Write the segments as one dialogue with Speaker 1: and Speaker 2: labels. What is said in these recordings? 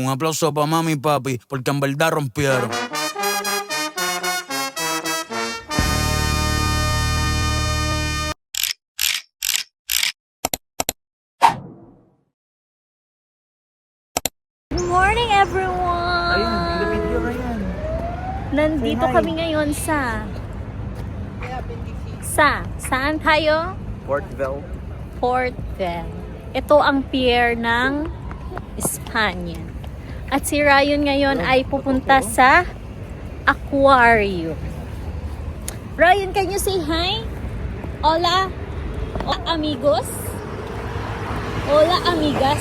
Speaker 1: Un aplauso para mami y papi, porque en verdad rompieron.
Speaker 2: Good morning, everyone!
Speaker 1: Ayun, video Ryan.
Speaker 2: Nandito
Speaker 1: Say hi.
Speaker 2: kami ngayon saan tayo?
Speaker 1: Portville.
Speaker 2: Portville. Ito ang pier ng Espanya. At si Ryan ngayon ay pupunta sa aquarium. Ryan, can you say hi? Hola? Hola, amigos? Hola, amigas?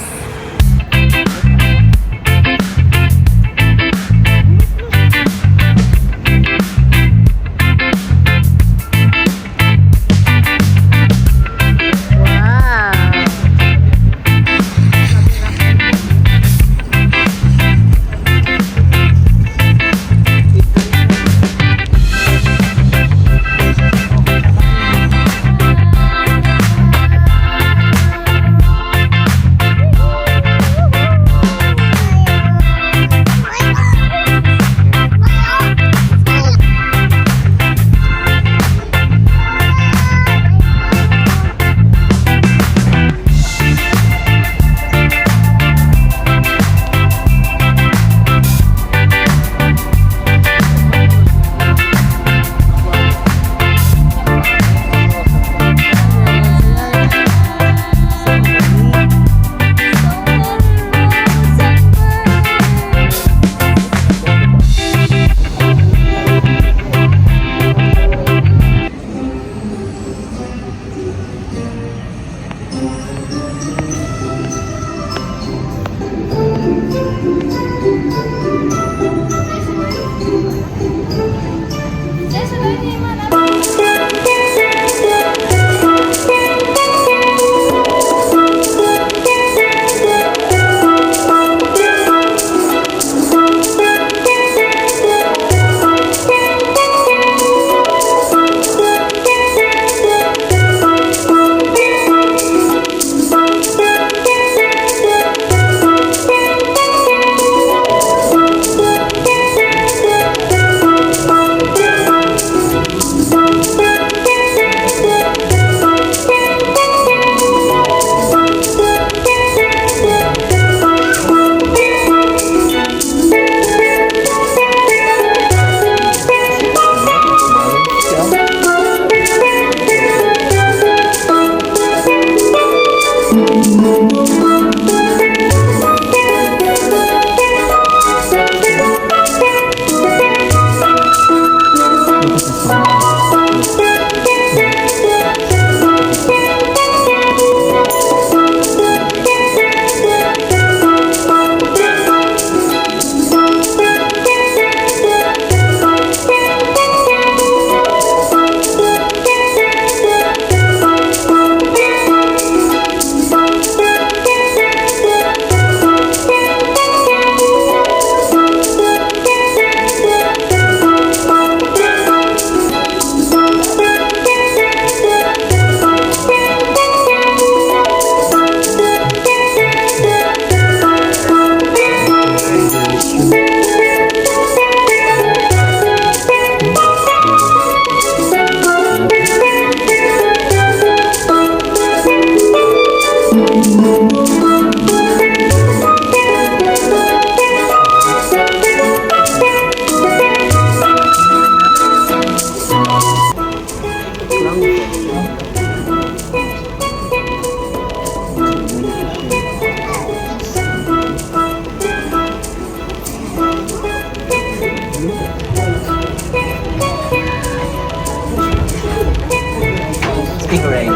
Speaker 3: Stingray.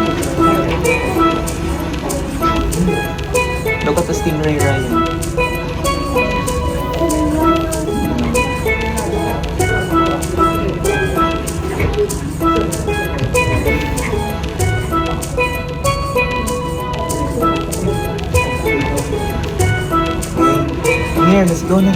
Speaker 3: Look at the stingray, Ryan. Here, let's go na.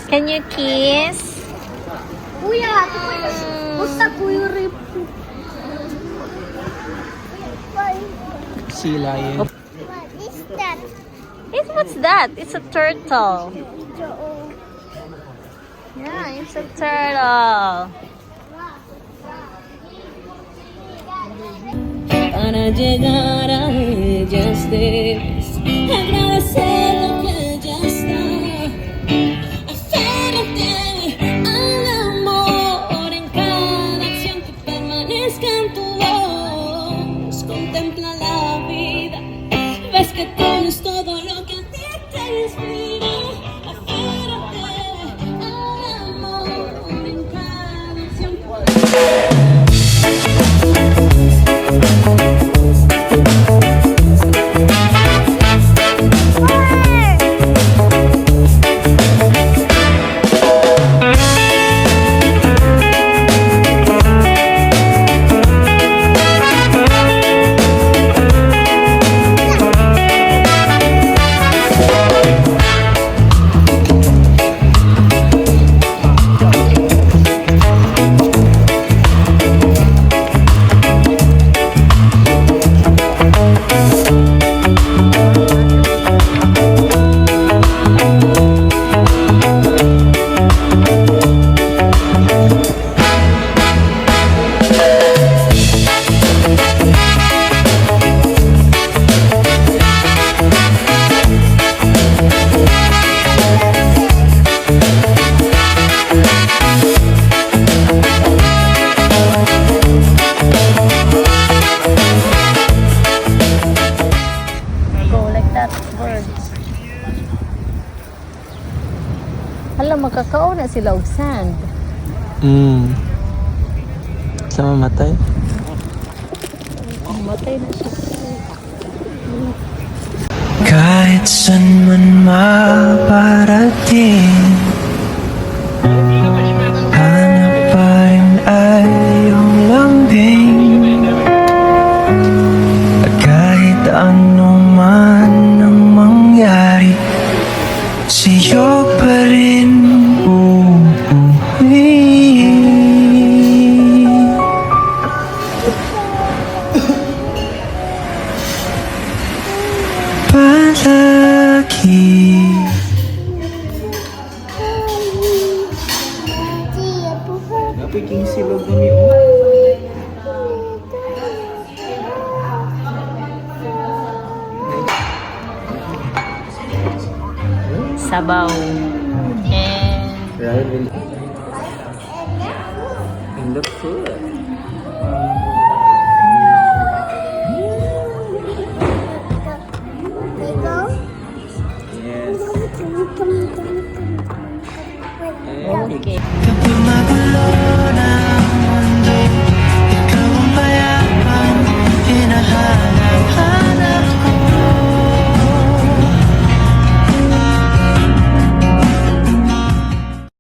Speaker 2: Can you kiss?
Speaker 4: Kuya, basta kuya rip.
Speaker 3: Sea lion.
Speaker 4: What is that?
Speaker 2: What's that? It's a turtle.
Speaker 4: Joe.
Speaker 2: Yeah, it's a turtle.
Speaker 5: Para llegar a ellas debes agradecer lo que ya está. Aférrate al amor en cada acción que permanezca en tu voz. Contempla la vida, ves que tienes todo lo que a ti te inspira. Aférrate al amor en cada acción que
Speaker 2: Go like that, birds. Hala, magkakauna sila og sand.
Speaker 3: Sa mamatay?
Speaker 2: Matay na siya.
Speaker 6: Kahit saan man maparating, hanap pa rin ay iyong lambing. At kahit ano man ang mangyari, sa'yo pa rin uuwi. Palagi.
Speaker 3: Napiking silog na niyo.
Speaker 2: Sabaw. And
Speaker 3: Right in the foot.